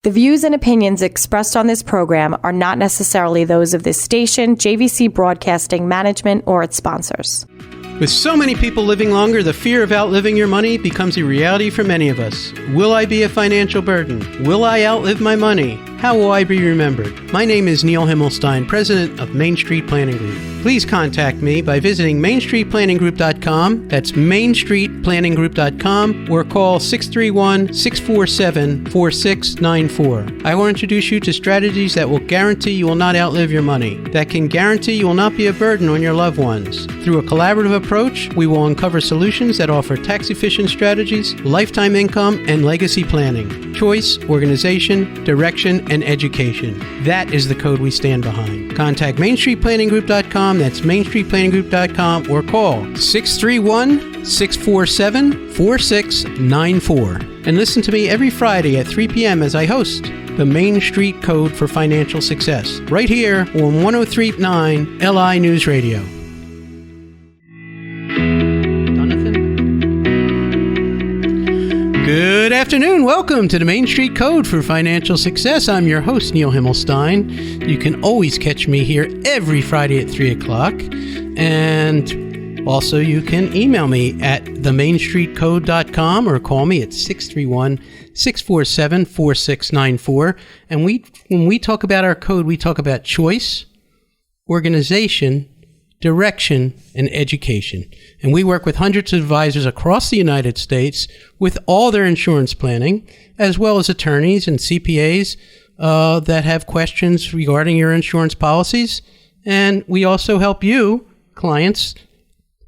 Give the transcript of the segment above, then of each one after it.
The views and opinions expressed on this program are not necessarily those of this station, JVC Broadcasting Management, or its sponsors. With so many people living longer, the fear of outliving your money becomes a reality for many of us. Will I be a financial burden? Will I outlive my money? How will I be remembered? My name is Neil Himmelstein, president of Main Street Planning Group. Please contact me by visiting mainstreetplanninggroup.com. That's mainstreetplanninggroup.com, or call 631-647-4694. I will introduce you to strategies that will guarantee you will not outlive your money, that can guarantee you will not be a burden on your loved ones. Through a collaborative approach, we will uncover solutions that offer tax-efficient strategies, lifetime income, and legacy planning, choice, organization, direction, and education. That is the code we stand behind. Contact mainstreetplanninggroup.com. That's mainstreetplanninggroup.com, or call 631-647-4694. And listen to me every Friday at 3 p.m. as I host the Main Street Code for Financial Success, right here on 103.9 LI News Radio. Good afternoon. Welcome to the Main Street Code for Financial Success. I'm your host, Neil Himmelstein. You can always catch me here every Friday at 3 o'clock. And also you can email me at themainstreetcode.com or call me at 631-647-4694. And when we talk about our code, we talk about choice, organization, direction, and education. And we work with hundreds of advisors across the United States with all their insurance planning, as well as attorneys and CPAs that have questions regarding your insurance policies. And we also help you, clients,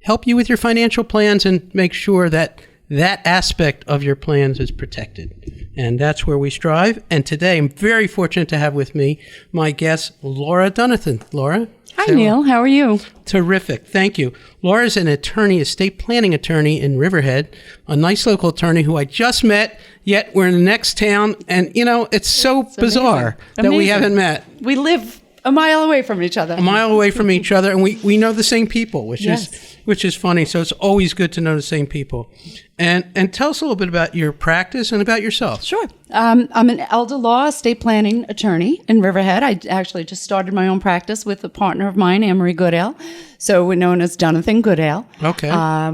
help you with your financial plans and make sure that that aspect of your plans is protected. And that's where we strive. And today I'm very fortunate to have with me my guest, Laura Dunathan. Laura? Hi, Neil. How are you? Terrific. Thank you. Laura's an attorney, estate planning attorney in Riverhead, a nice local attorney who I just met, yet we're in the next town. And, you know, it's bizarre that we haven't met. We live a mile away from each other. A mile away from each other, and we know the same people, which is funny. So it's always good to know the same people. And tell us a little bit about your practice and about yourself. Sure. I'm an elder law estate planning attorney in Riverhead. I actually just started my own practice with a partner of mine, Amory Goodale. So we're known as Dunathan Goodale. Okay.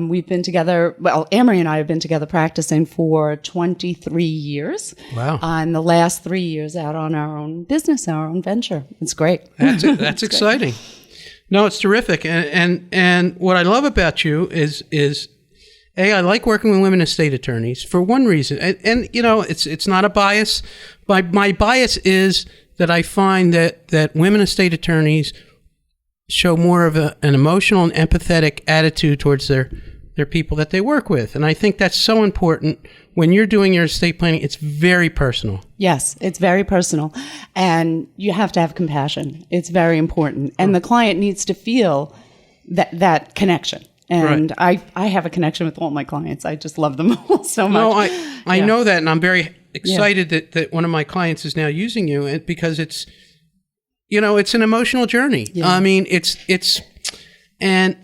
We've been together, Amory and I have been together practicing for 23 years. Wow. And the last 3 years out on our own business, our own venture. It's great. That's exciting. No, it's terrific. And what I love about you is I like working with women estate attorneys for one reason. And you know, it's not a bias. My bias is that I find that women estate attorneys show more of an emotional and empathetic attitude towards their people that they work with. And I think that's so important. When you're doing your estate planning, it's very personal. Yes, it's very personal. And you have to have compassion. It's very important. And the client needs to feel that connection. And right. I have a connection with all my clients. I just love them all so much. No, I know that, and I'm very excited that one of my clients is now using you because it's, you know, it's an emotional journey. Yeah. I mean, and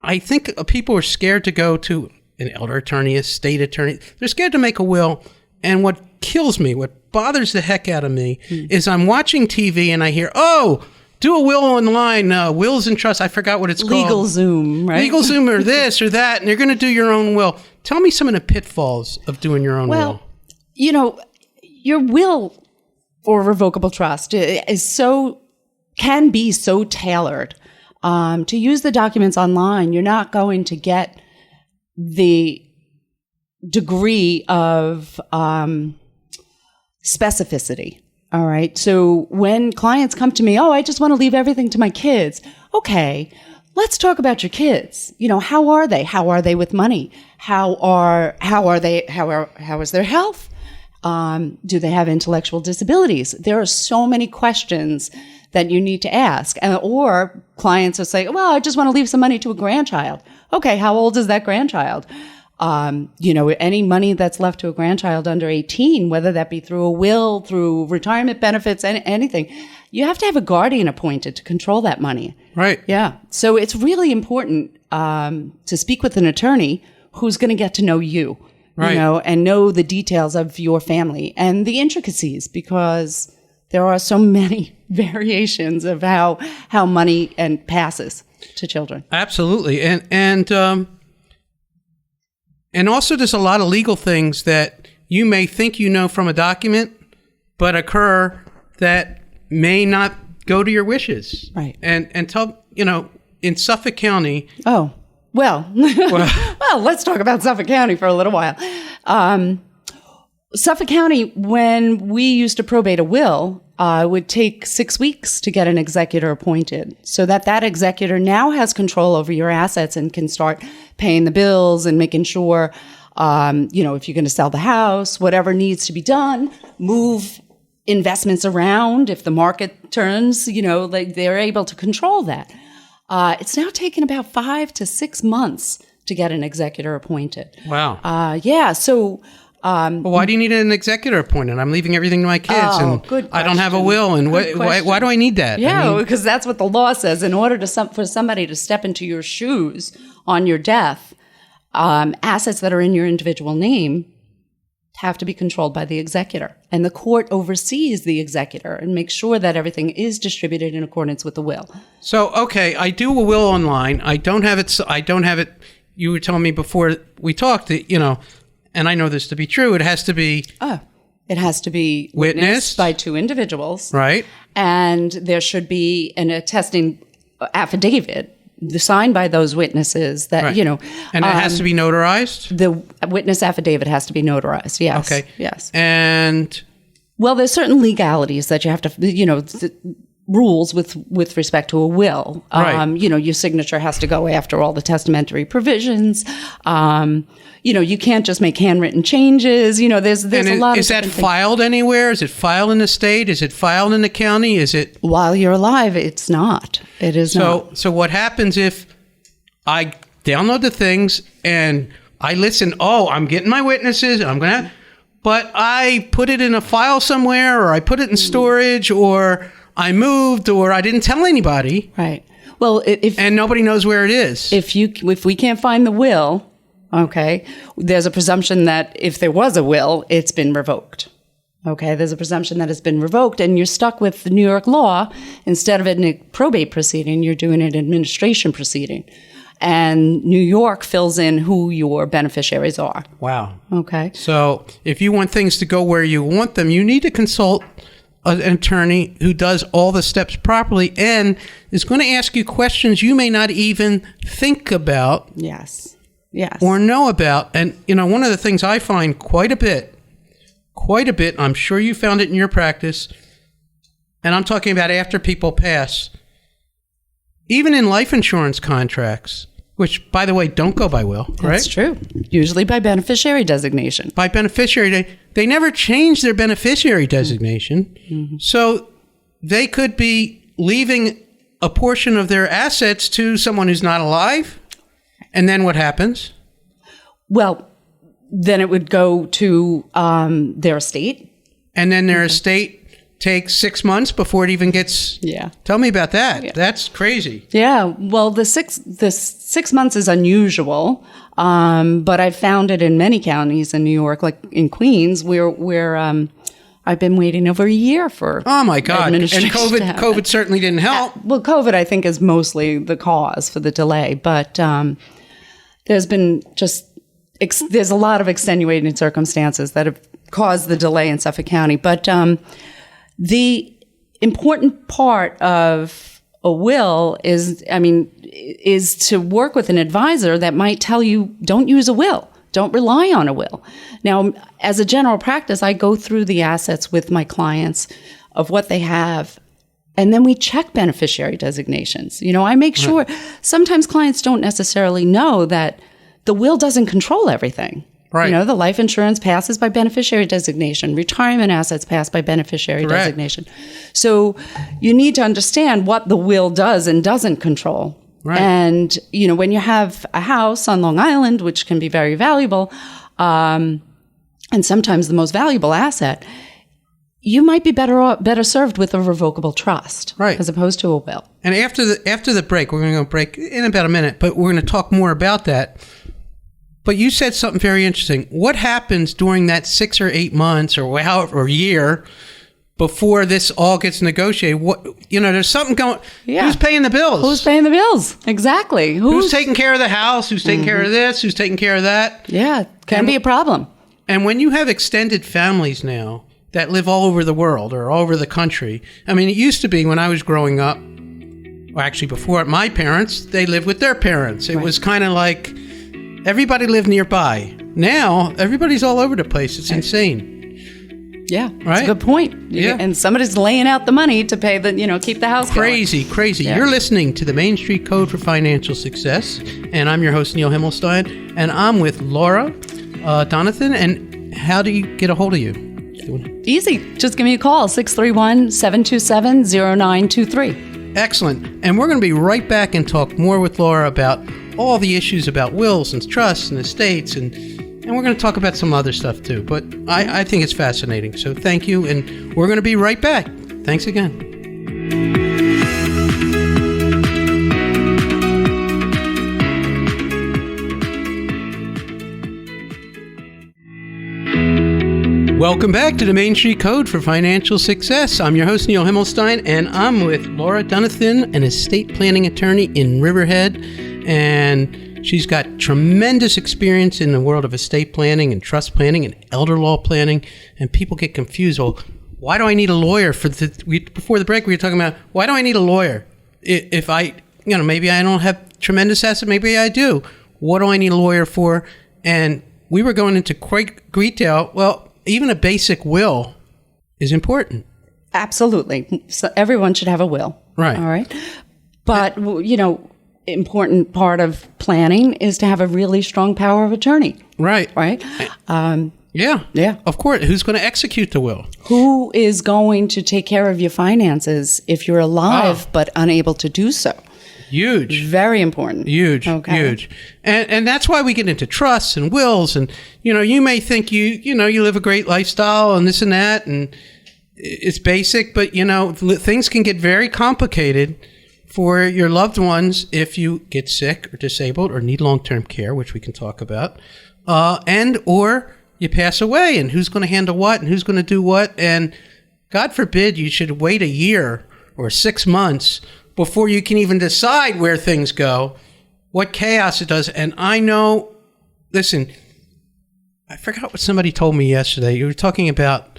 I think people are scared to go to an elder attorney, a state attorney. They're scared to make a will. And what kills me, what bothers the heck out of me is I'm watching TV and I hear, do a will online, wills and trusts. I forgot what it's called. LegalZoom, right? LegalZoom or this or that, and you're going to do your own will. Tell me some of the pitfalls of doing your own will. Well, you know, your will or revocable trust can be so tailored. To use the documents online, you're not going to get the degree of specificity. All right. So when clients come to me, I just want to leave everything to my kids. Okay. Let's talk about your kids. You know, how are they? How are they with money? How is their health? Do they have intellectual disabilities? There are so many questions that you need to ask. Or clients will say, I just want to leave some money to a grandchild. Okay. How old is that grandchild? You know, any money that's left to a grandchild under 18, whether that be through a will, through retirement benefits, anything, you have to have a guardian appointed to control that money. Right. Yeah. So it's really important to speak with an attorney who's going to get to know you. Right. And know the details of your family and the intricacies, because there are so many variations of how money passes to children. Absolutely. And also there's a lot of legal things that you may think you know from a document, but occur that may not go to your wishes. Right. And tell, in Suffolk County. Oh, well, let's talk about Suffolk County for a little while. Suffolk County, when we used to probate a will, it would take 6 weeks to get an executor appointed, so that executor now has control over your assets and can start paying the bills and making sure, if you're going to sell the house, whatever needs to be done, move investments around. If the market turns, they're able to control that. It's now taken about 5 to 6 months to get an executor appointed. Wow. Yeah. So, well, why do you need an executor appointed? I'm leaving everything to my kids, and good I don't have a question. will. And Good why do I need that? Yeah, because that's what the law says. In order for somebody to step into your shoes on your death, assets that are in your individual name have to be controlled by the executor, and the court oversees the executor and makes sure that everything is distributed in accordance with the will. So, okay, I do a will online. I don't have it. You were telling me before we talked that, and I know this to be true, it has to be witnessed by 2 individuals. Right. And there should be an attesting affidavit signed by those witnesses that, right. And it has to be notarized? The witness affidavit has to be notarized, yes. Okay. Yes. And? Well, there's certain legalities that you have to, rules with respect to a will. Right. Your signature has to go after all the testamentary provisions. You can't just make handwritten changes. There's a lot of. Is that filed anywhere? Is it filed in the state? Is it filed in the county? Is it? While you're alive, it's not. It is not. So what happens if I download the things and I listen? Oh, I'm getting my witnesses. But I put it in a file somewhere, or I put it in storage, or I moved, or I didn't tell anybody. Right. Well, and nobody knows where it is. If we can't find the will, okay, there's a presumption that if there was a will, it's been revoked. Okay, there's a presumption that it's been revoked, and you're stuck with the New York law. Instead of it in a probate proceeding, you're doing an administration proceeding. And New York fills in who your beneficiaries are. Wow. Okay. So if you want things to go where you want them, you need to consult an attorney who does all the steps properly and is going to ask you questions you may not even think about. Yes. Or know about. And, one of the things I find quite a bit, I'm sure you found it in your practice, and I'm talking about after people pass, even in life insurance contracts, which, by the way, don't go by will, right? That's true. Usually by beneficiary designation. By beneficiary, they never change their beneficiary designation. Mm-hmm. So they could be leaving a portion of their assets to someone who's not alive. And then what happens? Well, then it would go to their estate. And then their estate takes 6 months before it even gets... Yeah. Tell me about that. Yeah. That's crazy. Yeah. Well, the six months is unusual, but I've found it in many counties in New York, like in Queens, where I've been waiting over a year for. Oh my God! And COVID certainly didn't help. Well, COVID I think is mostly the cause for the delay, but there's been there's a lot of extenuating circumstances that have caused the delay in Suffolk County, but. The important part of a will is to work with an advisor that might tell you, don't use a will. Don't rely on a will. Now, as a general practice, I go through the assets with my clients of what they have, and then we check beneficiary designations. I make sure sometimes clients don't necessarily know that the will doesn't control everything. Right. The life insurance passes by beneficiary designation. Retirement assets pass by beneficiary designation. So you need to understand what the will does and doesn't control. Right. And, when you have a house on Long Island, which can be very valuable, and sometimes the most valuable asset, you might be better served with a revocable trust as opposed to a will. And after the break, we're going to go break in about a minute, but we're going to talk more about that. But you said something very interesting. What happens during that 6 or 8 months or however, or year before this all gets negotiated? There's something going. Yeah. Who's paying the bills? Who's paying the bills? Exactly. Who's taking care of the house? Who's taking care of this? Who's taking care of that? Yeah, can be a problem. And when you have extended families now that live all over the world or all over the country, I mean, it used to be when I was growing up, or actually before my parents, they lived with their parents. It was kind of like everybody lived nearby. Now, everybody's all over the place. It's insane. Yeah, right? That's a good point. Yeah. And somebody's laying out the money to pay keep the house going. Crazy. Yeah. You're listening to the Main Street Code for Financial Success, and I'm your host, Neil Himmelstein, and I'm with Laura Dunathan. And how do you get a hold of you? Easy. Just give me a call, 631-727-0923. Excellent. And we're going to be right back and talk more with Laura about all the issues about wills and trusts and estates, and we're going to talk about some other stuff too. But I think it's fascinating. So thank you, and we're going to be right back. Thanks again. Welcome back to the Main Street Code for Financial Success. I'm your host, Neil Himmelstein, and I'm with Laura Dunathan, an estate planning attorney in Riverhead. And she's got tremendous experience in the world of estate planning and trust planning and elder law planning. And people get confused. Well, why do I need a lawyer? Before the break, we were talking about, why do I need a lawyer? If maybe I don't have tremendous assets, maybe I do. What do I need a lawyer for? And we were going into great detail. Well, even a basic will is important. Absolutely. So everyone should have a will. Right. All right. But, important part of planning is to have a really strong power of attorney. Right. Right. Yeah. Of course. Who's going to execute the will? Who is going to take care of your finances if you're alive but unable to do so? Huge. Very important. Huge. And that's why we get into trusts and wills. And, you may think you live a great lifestyle and this and that, and it's basic, but, things can get very complicated for your loved ones if you get sick or disabled or need long-term care, which we can talk about, or you pass away, and who's going to handle what and who's going to do what. And God forbid you should wait a year or 6 months before you can even decide where things go, what chaos it does. And I know, listen, I forgot what somebody told me yesterday. You were talking about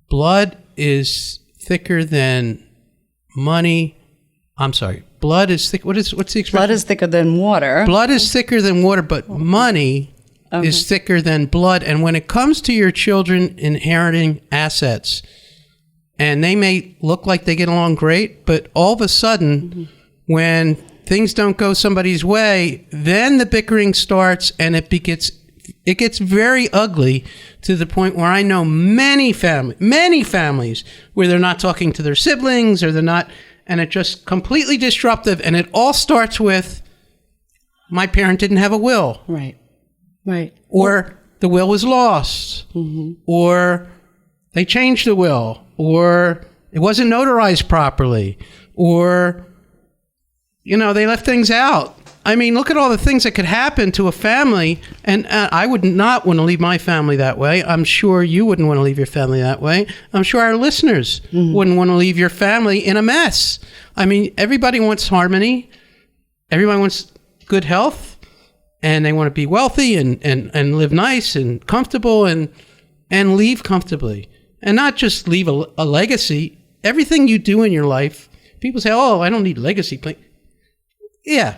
blood is thicker than money. I'm sorry. Blood is thick. What's the expression? Blood is thicker than water. Blood is thicker than water, but money is thicker than blood. And when it comes to your children inheriting assets, and they may look like they get along great, but all of a sudden, when things don't go somebody's way, then the bickering starts, and it gets very ugly to the point where I know many families where they're not talking to their siblings, or they're not, and it's just completely disruptive. And it all starts with, my parent didn't have a will. Right. Or the will was lost. Or they changed the will. Or it wasn't notarized properly, or, they left things out. I mean, look at all the things that could happen to a family, and I would not want to leave my family that way. I'm sure you wouldn't want to leave your family that way. I'm sure our listeners wouldn't want to leave your family in a mess. I mean, everybody wants harmony. Everybody wants good health, and they want to be wealthy and live nice and comfortable and leave comfortably. And not just leave a legacy. Everything you do in your life, people say, oh, I don't need legacy. Yeah,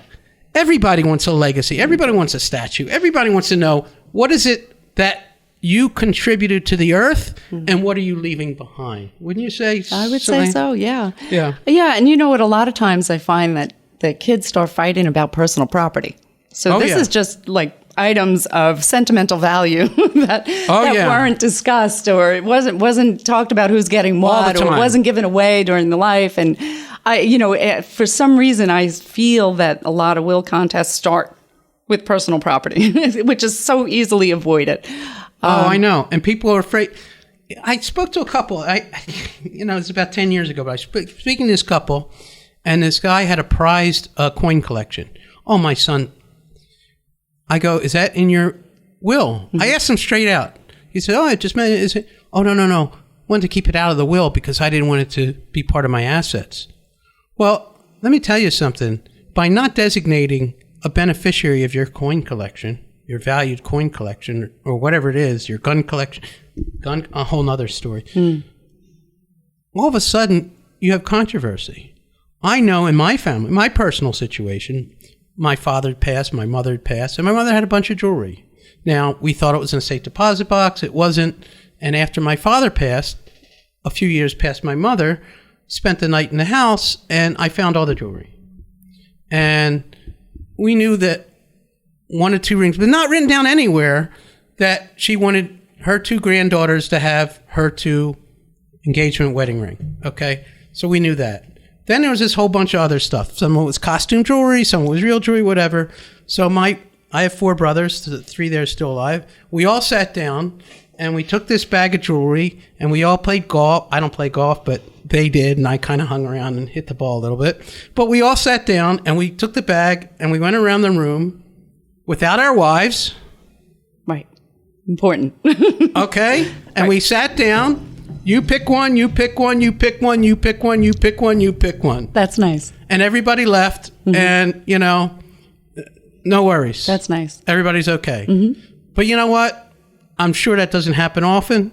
everybody wants a legacy. Everybody wants a statue. Everybody wants to know, what is it that you contributed to the earth, and what are you leaving behind? Wouldn't you say? I would say so, yeah. Yeah. Yeah, and what, a lot of times I find that kids start fighting about personal property. So this is just like items of sentimental value that weren't discussed, or it wasn't talked about who's getting what, or it wasn't given away during the life. And for some reason, I feel that a lot of will contests start with personal property, which is so easily avoided. I know. And people are afraid. I spoke to a couple, it was about 10 years ago, but I was speaking to this couple, and this guy had a prized coin collection. Oh, my son, I go, is that in your will? I asked him straight out. He said, oh, it just meant, is it? Oh, no. I wanted to keep it out of the will because I didn't want it to be part of my assets. Well, let me tell you something. By not designating a beneficiary of your coin collection, your valued coin collection, or whatever it is, your gun collection, a whole nother story. All of a sudden, you have controversy. I know in my family, my personal situation, my father had passed, my mother had passed, and my mother had a bunch of jewelry. Now, we thought it was in a safe deposit box. It wasn't. And after my father passed, a few years past my mother, spent the night in the house, and I found all the jewelry. And we knew that one or two rings, but not written down anywhere, that she wanted her two granddaughters to have her two engagement wedding ring. Okay? So we knew that. Then there was this whole bunch of other stuff. Some of it was costume jewelry, some of it was real jewelry, whatever. So I have 4 brothers, 3 there still alive. We all sat down and we took this bag of jewelry and we all played golf. I don't play golf, but they did, and I kind of hung around and hit the ball a little bit. But we all sat down and we took the bag and we went around the room without our wives. Right. Important. Okay? And we sat down. You pick one, you pick one, you pick one, you pick one, you pick one, you pick one. That's nice. And everybody left, and, no worries. That's nice. Everybody's okay. But you know what? I'm sure that doesn't happen often,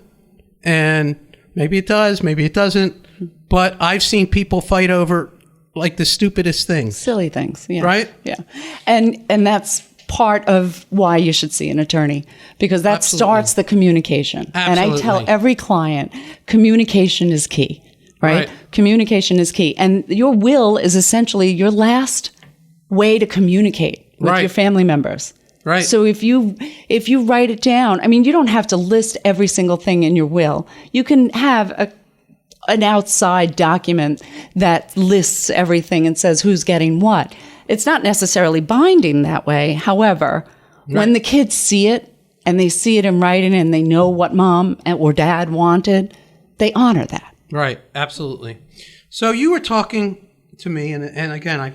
and maybe it does, maybe it doesn't. But I've seen people fight over, like, the stupidest things. Silly things. Yeah. Right? Yeah. And that's part of why you should see an attorney, because that starts the communication. Absolutely. And I tell every client, communication is key, right? Communication is key. And your will is essentially your last way to communicate with your family members. Right. So if you write it down, I mean, you don't have to list every single thing in your will. You can have an outside document that lists everything and says who's getting what. It's not necessarily binding that way. However, when the kids see it and they see it in writing and they know what mom or dad wanted, they honor that. Right. Absolutely. So you were talking to me, and again,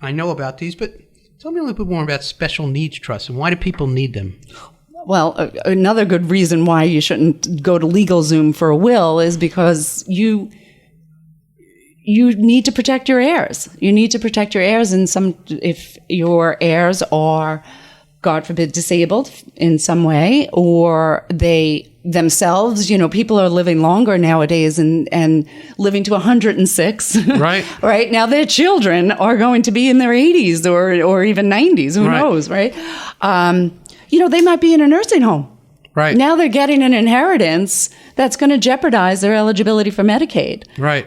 I know about these, but tell me a little bit more about special needs trusts and why do people need them? Well, another good reason why you shouldn't go to LegalZoom for a will is because you need to protect your heirs. You need to protect your heirs if your heirs are, God forbid, disabled in some way, or they themselves, people are living longer nowadays and living to 106. Right. Right. Now their children are going to be in their 80s or even 90s. Who knows? Right. They might be in a nursing home. Right. Now they're getting an inheritance that's going to jeopardize their eligibility for Medicaid. Right.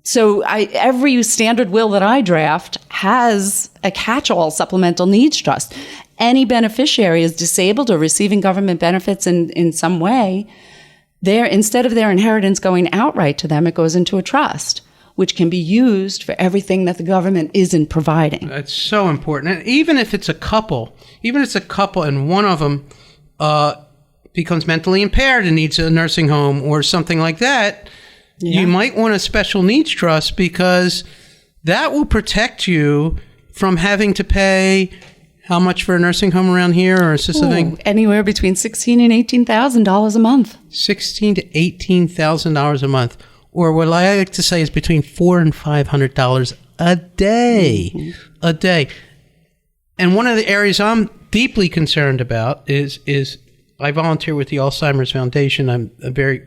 So every standard will that I draft has a catch-all supplemental needs trust. Any beneficiary is disabled or receiving government benefits in some way, instead of their inheritance going outright to them, it goes into a trust, which can be used for everything that the government isn't providing. That's so important. And even if it's a couple and one of them becomes mentally impaired and needs a nursing home or something like that, you might want a special needs trust because that will protect you from having to pay how much for a nursing home around here or assisted living? Anywhere between $16,000 and $18,000 a month. $16,000 to $18,000 a month, or what I like to say is between $400 and $500 a day. A day. And one of the areas I'm deeply concerned about is I volunteer with the Alzheimer's Foundation. I'm very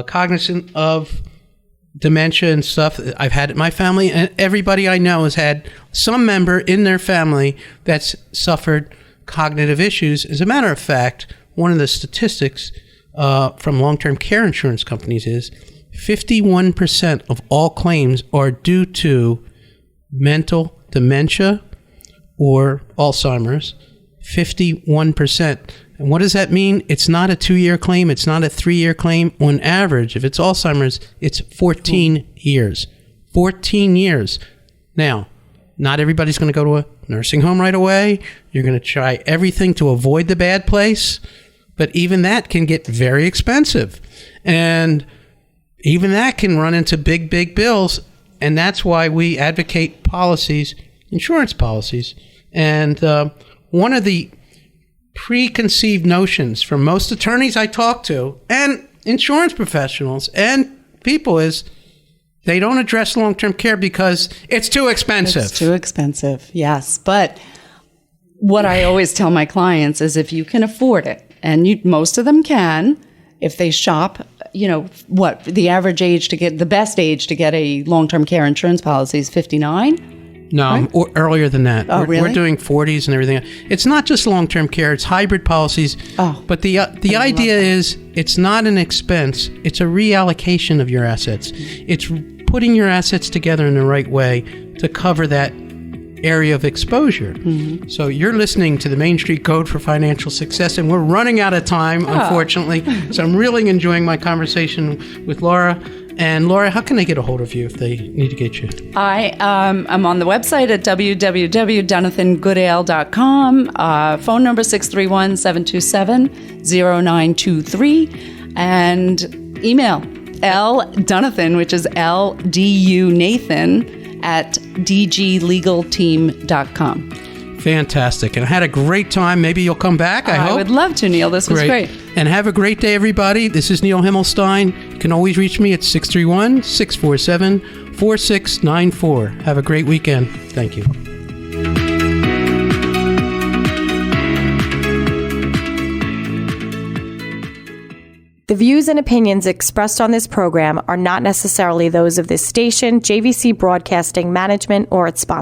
cognizant of dementia and stuff. I've had it in my family, and everybody I know has had some member in their family that's suffered cognitive issues. As a matter of fact, one of the statistics from long-term care insurance companies is 51% of all claims are due to mental dementia or Alzheimer's. 51%. And what does that mean? It's not a 2-year claim. It's not a 3-year claim. On average, if it's Alzheimer's, it's 14 years. 14 years. Now, not everybody's going to go to a nursing home right away. You're going to try everything to avoid the bad place. But even that can get very expensive. And even that can run into big, big bills. And that's why we advocate policies, insurance policies, And one of the preconceived notions from most attorneys I talk to and insurance professionals and people is they don't address long-term care because it's too expensive. It's too expensive, yes. But what I always tell my clients is if you can afford it, and most of them can, if they shop, what the average age to get, the best age to get a long-term care insurance policy is 59. No, right? or earlier than that. Oh, really? We're doing 40s and everything. It's not just long-term care; it's hybrid policies. Oh, but the idea is it's not an expense; it's a reallocation of your assets. It's putting your assets together in the right way to cover that area of exposure. Mm-hmm. So you're listening to the Main Street Code for Financial Success, and we're running out of time, unfortunately. So I'm really enjoying my conversation with Laura. And Laura, how can they get a hold of you if they need to get you? I'm on the website at www.DunathanGoodale.com. Phone number 631-727-0923. And email Dunathan, which is LDUNathan at dglegalteam.com. Fantastic. And I had a great time. Maybe you'll come back, I hope. I would love to, Neil. This was great. And have a great day, everybody. This is Neil Himmelstein. You can always reach me at 631-647-4694. Have a great weekend. Thank you. The views and opinions expressed on this program are not necessarily those of this station, JVC Broadcasting Management, or its sponsors.